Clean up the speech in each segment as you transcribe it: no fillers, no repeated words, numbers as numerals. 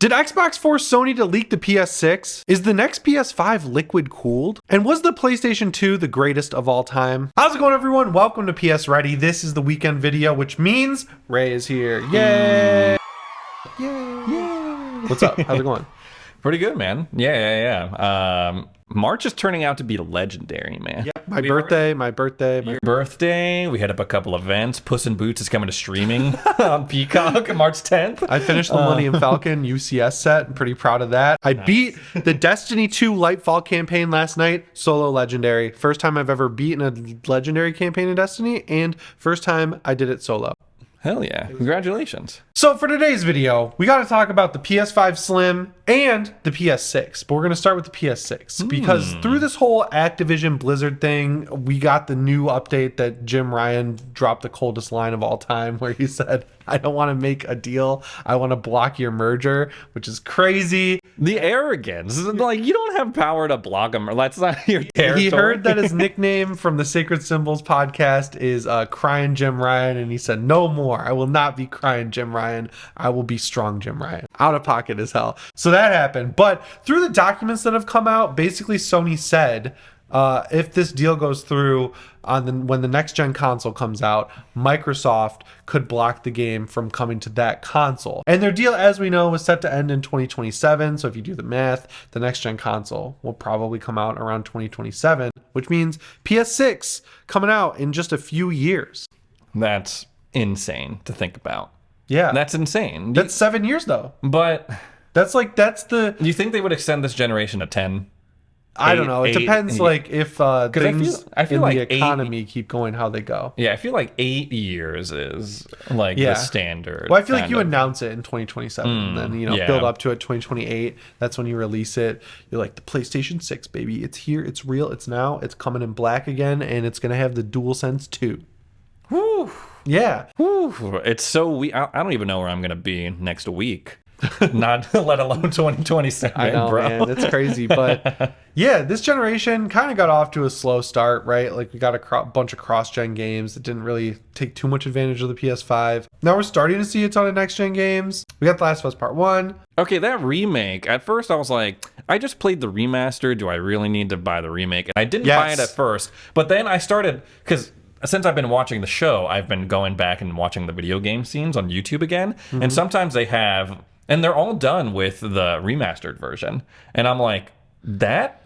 Did Xbox force Sony to leak the PS6? Is the next PS5 liquid cooled? And was the PlayStation 2 the greatest of all time? How's it going, everyone? Welcome to PS Ready. This is the weekend video, which means Ray is here. Yay! Yay! Yay! What's up? How's it going? Pretty good, man. Yeah. March is turning out to be legendary, man. Yeah, my birthday. Your birthday. We had up a couple events. Puss in Boots is coming to streaming on Peacock March 10th. I finished the Millennium Falcon UCS set. I'm pretty proud of that. I beat the Destiny 2 Lightfall campaign last night. Solo legendary. First time I've ever beaten a legendary campaign in Destiny, and first time I did it solo. Hell yeah. Congratulations. So for today's video, we got to talk about the PS5 Slim and the PS6. But we're going to start with the PS6 because through this whole Activision Blizzard thing, we got the new update that Jim Ryan dropped the coldest line of all time where he said, I don't want to make a deal. I want to block your merger, which is crazy. The arrogance. Like, you don't have power to block them. That's not your territory. He heard that his nickname from the Sacred Symbols podcast is Crying Jim Ryan, and he said, no more. I will not be Crying Jim Ryan. I will be Strong Jim Ryan. Out of pocket as hell. So that happened. But through the documents that have come out, basically Sony said, if this deal goes through when the next gen console comes out, Microsoft could block the game from coming to that console. And their deal, as we know, was set to end in 2027. So if you do the math, the next gen console will probably come out around 2027, which means PS6 coming out in just a few years. That's insane to think about. Yeah. That's insane. That's 7 years though. But that's the... You think they would extend this generation to 10? I don't know. It depends, like, if things I feel in like the economy keep going how they go. Yeah, I feel like 8 years is like the standard. Well, I feel like you announce it in 2027, and then build up to it 2028. That's when you release it. You're like, the PlayStation 6, baby, it's here, it's real, it's now, it's coming in black again, and it's gonna have the DualSense 2. Whew. Yeah. Whew. It's so I don't even know where I'm gonna be next week. Not let alone 2027. I know, bro. Man, it's crazy. But yeah, this generation kind of got off to a slow start, right? Like, we got a bunch of cross-gen games that didn't really take too much advantage of the PS5. Now we're starting to see a ton of next-gen games. We got The Last of Us Part 1. Okay, that remake, at first I was like, I just played the remaster. Do I really need to buy the remake? And I didn't buy it at first. But then I started, because since I've been watching the show, I've been going back and watching the video game scenes on YouTube again. Mm-hmm. And sometimes they have... And they're all done with the remastered version. And I'm like, that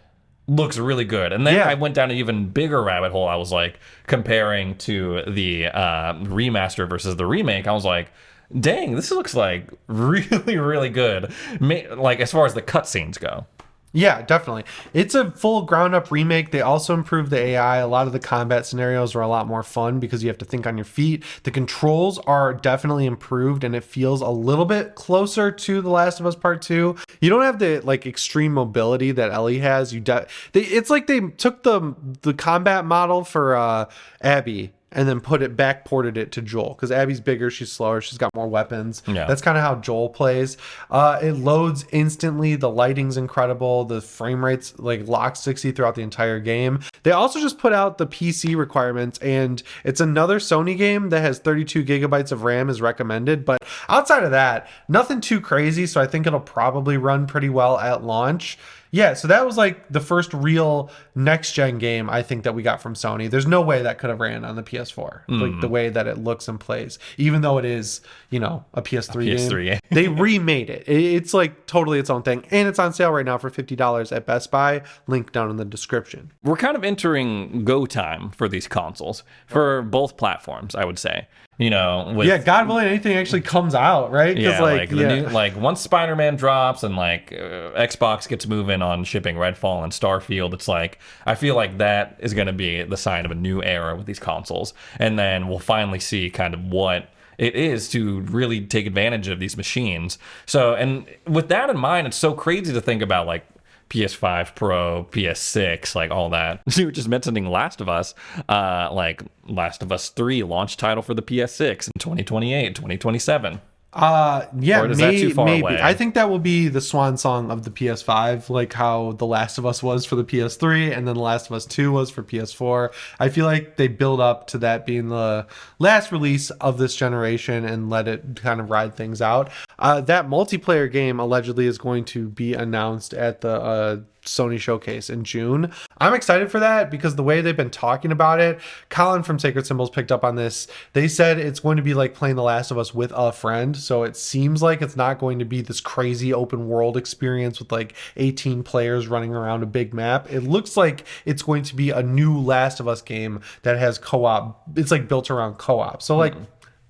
looks really good. And then I went down an even bigger rabbit hole. I was like, comparing to the remaster versus the remake. I was like, dang, this looks like really, really good. Like, as far as the cutscenes go. Yeah, definitely. It's a full ground up remake. They also improved the AI. A lot of the combat scenarios are a lot more fun because you have to think on your feet. The controls are definitely improved, and it feels a little bit closer to The Last of Us Part 2. You don't have the extreme mobility that Ellie has. It's like they took the combat model for Abby and then ported it to Joel, because Abby's bigger, she's slower, she's got more weapons. Yeah. That's kind of how Joel plays. It loads instantly. The lighting's incredible. The frame rate's lock 60 throughout the entire game. They also just put out the PC requirements, and it's another Sony game that has 32 gigabytes of RAM is recommended. But outside of that, nothing too crazy. So I think it'll probably run pretty well at launch. Yeah, so that was the first real next-gen game, I think, that we got from Sony. There's no way that could have ran on the PS4, the way that it looks and plays. Even though it is, a PS3 game. They remade it. It's totally its own thing. And it's on sale right now for $50 at Best Buy. Link down in the description. We're kind of entering go time for these consoles, for both platforms, I would say. God willing, anything actually comes out, right? New, once Spider-Man drops and Xbox gets moving on shipping Redfall and Starfield, it's I feel like that is going to be the sign of a new era with these consoles, and then we'll finally see kind of what it is to really take advantage of these machines. So, and with that in mind, it's so crazy to think about PS5 Pro, PS6, all that. You were just mentioning Last of Us, Last of Us 3 launch title for the PS6 in 2028, 2027. Yeah, Or is that too far maybe. away? I think that will be the swan song of the PS5, like how The Last of Us was for the PS3 and then The Last of Us 2 was for PS4. I feel like they build up to that being the last release of this generation and let it kind of ride things out. That multiplayer game allegedly is going to be announced at the Sony showcase in June. I'm excited for that because the way they've been talking about it, Colin from Sacred Symbols picked up on this. They said it's going to be like playing The Last of Us with a friend. So it seems like it's not going to be this crazy open world experience with like 18 players running around a big map. It looks like it's going to be a new Last of Us game that has co-op. It's like built around co-op. So like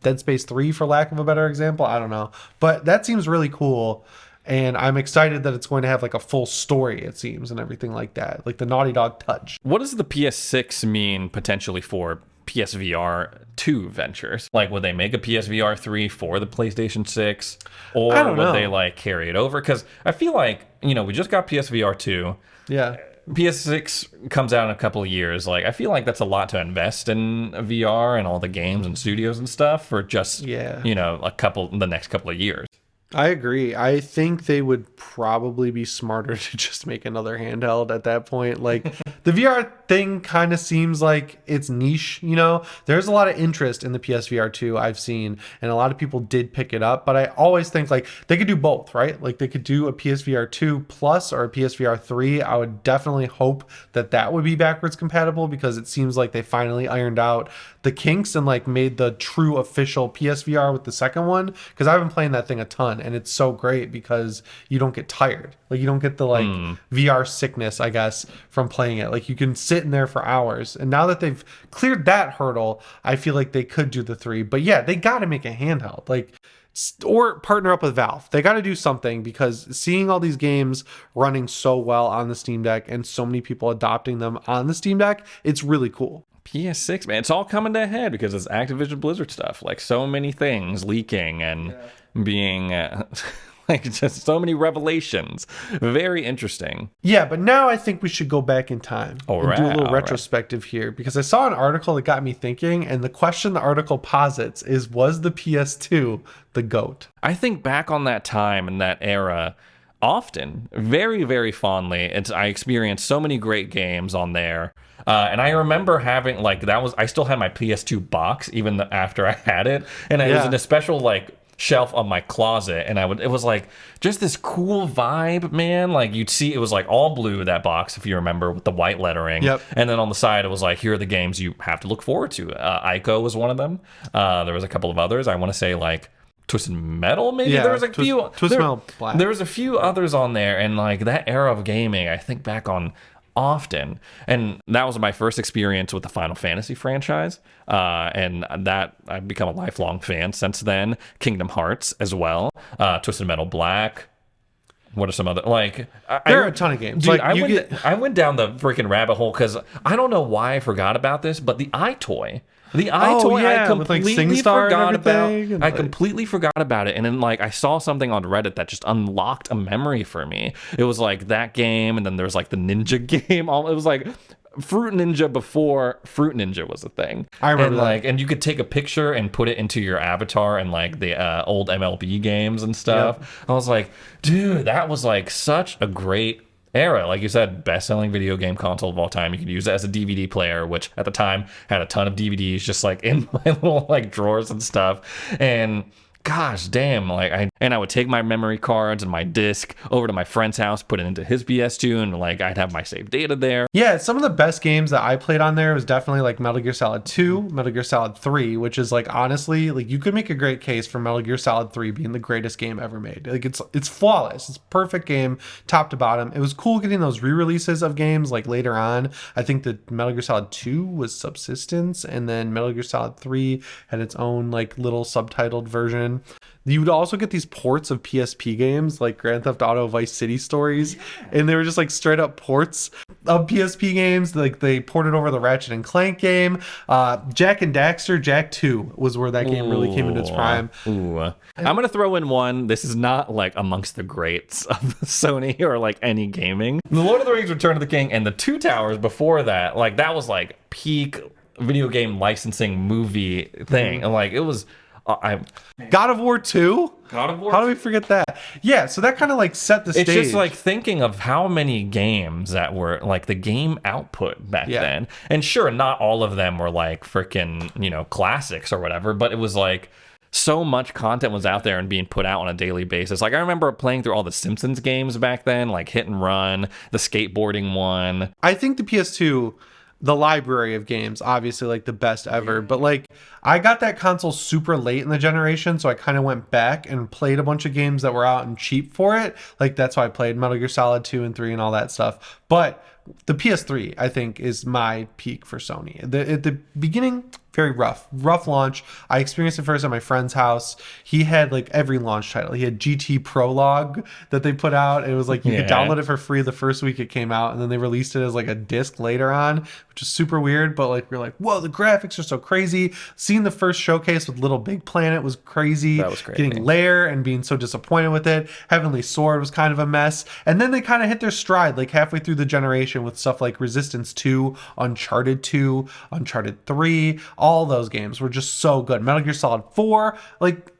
Dead Space 3 for lack of a better example. I don't know. But that seems really cool. And I'm excited that it's going to have like a full story, it seems, and everything like that. Like the Naughty Dog touch. What does the PS6 mean potentially for PSVR 2 ventures? Like, would they make a PSVR 3 for the PlayStation 6? Or would they like carry it over? Because I feel like, you know, we just got PSVR 2. Yeah. PS6 comes out in a couple of years. Like, I feel like that's a lot to invest in VR and all the games and studios and stuff for just, you know, the next couple of years. I agree. I think they would probably be smarter to just make another handheld at that point. Like the VR thing kind of seems like it's niche, you know? There's a lot of interest in the PSVR 2 I've seen, and a lot of people did pick it up, but I always think like they could do both, right? Like they could do a PSVR 2 Plus or a PSVR 3. I would definitely hope that that would be backwards compatible because it seems like they finally ironed out the kinks and like made the true official PSVR with the second one, because I've been playing that thing a ton and it's so great because you don't get tired. Like you don't get the like VR sickness, I guess, from playing it. Like you can sit in there for hours. And now that they've cleared that hurdle, I feel like they could do the 3. But yeah, they got to make a handheld. Like, or partner up with Valve. They got to do something because seeing all these games running so well on the Steam Deck and so many people adopting them on the Steam Deck, it's really cool. PS6, man, it's all coming to a head because it's Activision Blizzard stuff. Like so many things leaking and being like just so many revelations. Very interesting. Yeah, but now I think we should go back in time and do a little retrospective here because I saw an article that got me thinking, and the question the article posits is, was the PS2 the GOAT? I think back on that time and that era often, very, very fondly. I experienced so many great games on there. And I remember having I still had my PS2 box even after I had it, and it was in a special like shelf on my closet, and it was like just this cool vibe, man. Like you'd see it was like all blue, that box, if you remember, with the white lettering. And then on the side it was like, here are the games you have to look forward to. Ico was one of them. There was a couple of others. I want to say like Twisted Metal, maybe. There was a few Twisted Metal Black. There was a few others on there, and like that era of gaming, I think back on often, and that was my first experience with the Final Fantasy franchise, and that I've become a lifelong fan since then. Kingdom Hearts as well, Twisted Metal Black. What are some other there are a ton of games. Dude, like I went down the freaking rabbit hole because I don't know why I forgot about this, but the iToy. I completely forgot about. I completely forgot about it, and then like I saw something on Reddit that just unlocked a memory for me. It was like that game, and then there was like the Ninja game. It was like Fruit Ninja before Fruit Ninja was a thing. I remember that. And you could take a picture and put it into your avatar and like the old MLB games and stuff. I was like, dude, that was like such a great era. Like you said, best-selling video game console of all time. You could use it as a DVD player, which at the time had a ton of DVDs just like in my little like drawers and stuff. And gosh damn, I would take my memory cards and my disc over to my friend's house, put it into his PS2, and like I'd have my saved data there. Yeah, some of the best games that I played on there was definitely like Metal Gear Solid 2, Metal Gear Solid 3, which is like honestly, like you could make a great case for Metal Gear Solid 3 being the greatest game ever made. Like it's flawless. It's a perfect game top to bottom. It was cool getting those re-releases of games like later on. I think that Metal Gear Solid 2 was Subsistence, and then Metal Gear Solid 3 had its own like little subtitled version. You would also get these ports of PSP games like Grand Theft Auto Vice City Stories, and they were just like straight up ports of PSP games. Like they ported over the Ratchet and Clank game. Jak and Daxter, Jak 2 was where that game really came into its prime. I'm gonna throw in one. This is not like amongst the greats of Sony or like any gaming. The Lord of the Rings: Return of the King and the Two Towers before that, like that was like peak video game licensing movie thing, and like it was I God of War 2? God of War. How do we forget that? Yeah, so that kind of like set the stage. It's just like thinking of how many games that were like the game output back then. And sure, not all of them were like freaking, classics or whatever, but it was like so much content was out there and being put out on a daily basis. Like I remember playing through all the Simpsons games back then, like Hit and Run, the skateboarding one. I think the PS2, the library of games, obviously like the best ever, but like I got that console super late in the generation, so I kind of went back and played a bunch of games that were out and cheap for it. Like that's why I played Metal Gear Solid 2 and 3 and all that stuff. But the PS3, I think, is my peak for Sony. At the beginning, very rough launch. I experienced it first at my friend's house. He had like every launch title. He had GT Prologue that they put out. It was like you could download it for free the first week it came out, and then they released it as like a disc later on, which is super weird. But like we're like, whoa, the graphics are so crazy. Seeing the first showcase with Little Big Planet was crazy. That was crazy. Getting Lair and being so disappointed with it. Heavenly Sword was kind of a mess, and then they kind of hit their stride like halfway through the generation with stuff like Resistance 2, Uncharted 2, Uncharted 3. All those games were just so good. Metal Gear Solid 4, like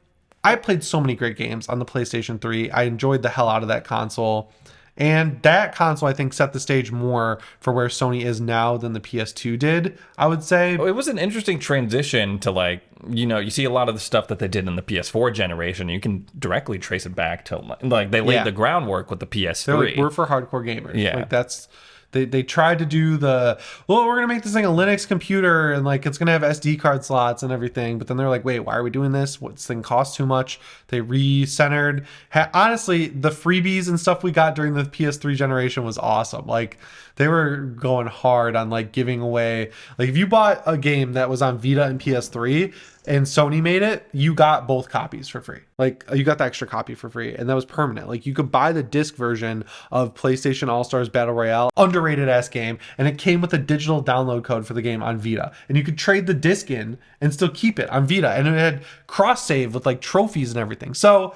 I played so many great games on the PlayStation 3. I enjoyed the hell out of that console. And that console, I think, set the stage more for where Sony is now than the PS2 did, I would say. It was an interesting transition to like, you see a lot of the stuff that they did in the PS4 generation. You can directly trace it back to like they laid the groundwork with the PS3. Like, we're for hardcore gamers. Yeah. Like that's... They tried to do we're going to make this thing a Linux computer and like it's going to have SD card slots and everything. But then they're like, wait, why are we doing this? This thing costs too much. They re-centered. Honestly, the freebies and stuff we got during the PS3 generation was awesome. Like they were going hard on like giving away. Like if you bought a game that was on Vita and PS3 and Sony made it, you got both copies for free. Like you got the extra copy for free, and that was permanent. Like you could buy the disc version of PlayStation All-Stars Battle Royale, underrated ass game, and it came with a digital download code for the game on Vita. And you could trade the disc in and still keep it on Vita, and it had cross save with like trophies and everything. So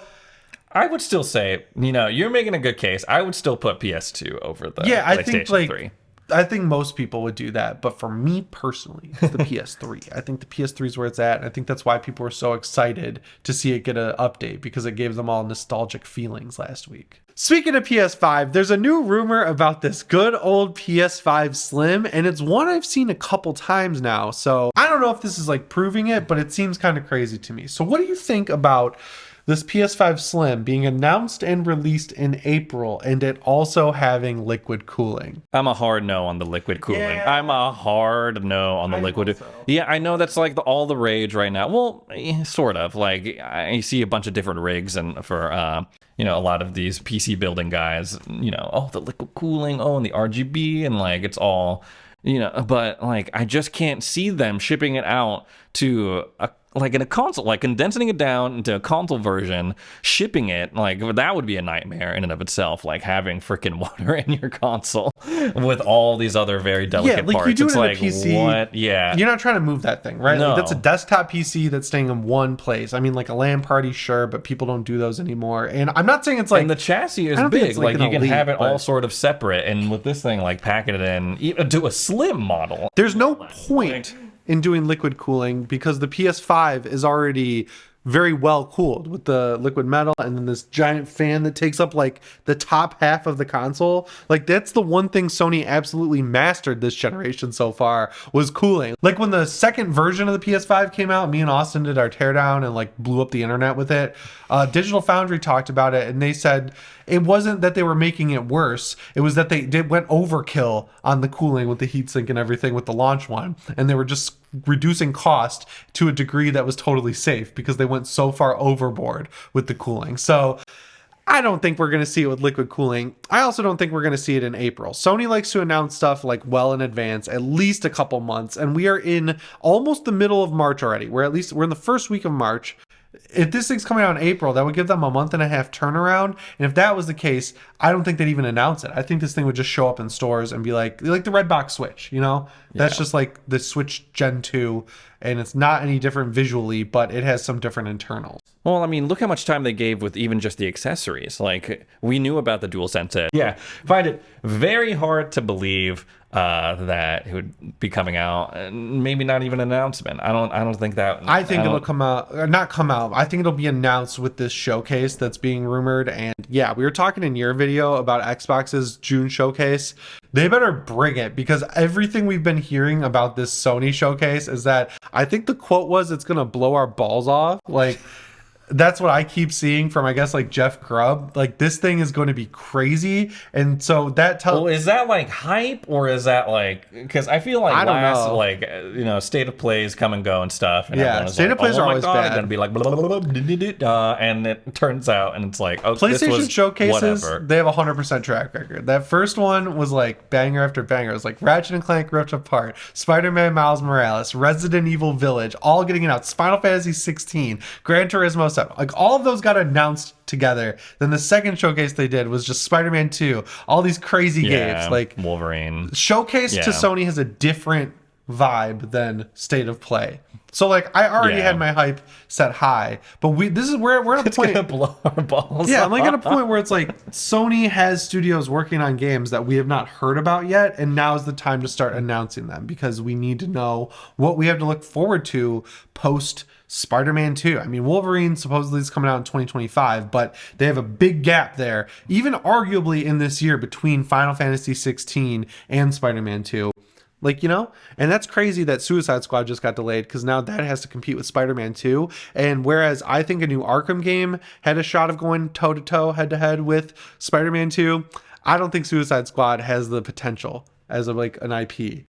I would still say, you're making a good case. I would still put PS2 over the I PlayStation think like 3. I think most people would do that, but for me personally, it's the PS3. I think the PS3 is where it's at, and I think that's why people were so excited to see it get an update, because it gave them all nostalgic feelings last week. Speaking of PS5, there's a new rumor about this good old PS5 Slim, and it's one I've seen a couple times now, so I don't know if this is like proving it, but it seems kind of crazy to me. So what do you think about this PS5 Slim being announced and released in April, and it also having liquid cooling? I'm a hard no on the liquid cooling. Yeah. I'm a hard no on the liquid. So. Yeah, I know that's like all the rage right now. Well, sort of. Like I see a bunch of different rigs, and for a lot of these PC building guys, the liquid cooling, and the RGB, and like it's all, but like I just can't see them shipping it out to in a console, like condensing it down into a console version, shipping it, like that would be a nightmare in and of itself. Like having freaking water in your console with all these other very delicate parts. You do it's it in like a PC, what? Yeah, you're not trying to move that thing, right? No. Like that's a desktop PC that's staying in one place. I mean, like a LAN party, sure, but people don't do those anymore. And I'm not saying it's like, and the chassis is I don't think big. it's Like like you can an have it Elite, all but- sort of separate, and with this thing, like pack it in, do a slim model. there's no point in doing liquid cooling because the PS5 is already very well cooled with the liquid metal and then this giant fan that takes up like the top half of the console. Like that's the one thing Sony absolutely mastered this generation so far, was cooling. Like when the second version of the PS5 came out, me and Austin did our teardown and like blew up the internet with it. Digital Foundry talked about it, and they said it wasn't that they were making it worse, it was that they went overkill on the cooling with the heatsink and everything with the launch one, and they were just reducing cost to a degree that was totally safe because they went so far overboard with the cooling. So I don't think we're going to see it with liquid cooling. I also don't think we're going to see it in April. Sony likes to announce stuff like well in advance, at least a couple months, and we are in almost the middle of March already. We're in the first week of March. If this thing's coming out in April, that would give them a month and a half turnaround. And if that was the case, I don't think they'd even announce it. I think this thing would just show up in stores and be like the Redbox Switch, That's just like the Switch Gen 2, and it's not any different visually, but it has some different internals. Well, I mean, look how much time they gave with even just the accessories. Like, we knew about the DualSense. Yeah, find it very hard to believe that it would be coming out, and maybe not even an announcement. I don't think that. I think it'll come out, not come out. I think it'll be announced with this showcase that's being rumored. And yeah, we were talking in your video about Xbox's June showcase. They better bring it, because everything we've been hearing about this Sony showcase is that, I think the quote was, it's gonna blow our balls off. Like, that's what I keep seeing from, I guess, like Jeff Grubb. Like, this thing is going to be crazy. And so that tells. Well, is that like hype, or is that like, because I feel like I don't know. like, state of plays come and go and stuff. And yeah, state of plays are always bad. It's gonna be like blah, blah, blah, blah, and it turns out, and it's like, oh, PlayStation this was showcases, whatever. They have a 100% track record. That first one was like banger after banger. It was like Ratchet and Clank Rift Apart, Spider-Man Miles Morales, Resident Evil Village, all getting announced. Final Fantasy 16, Gran Turismo 7. Like, all of those got announced together. Then the second showcase they did was just Spider-Man 2. All these crazy games. Like, Wolverine. Showcase to Sony has a different vibe than State of Play. So like, I already had my hype set high, but this is where we're at a point. It's gonna blow our balls. Yeah, I'm like at a point where it's like, Sony has studios working on games that we have not heard about yet, and now is the time to start announcing them, because we need to know what we have to look forward to post Spider-Man 2. I mean, Wolverine supposedly is coming out in 2025, but they have a big gap there, even arguably in this year, between Final Fantasy 16 and Spider-Man 2. Like, and that's crazy that Suicide Squad just got delayed, because now that has to compete with Spider-Man 2. And whereas I think a new Arkham game had a shot of going toe-to-toe, head-to-head with Spider-Man 2, I don't think Suicide Squad has the potential as an IP.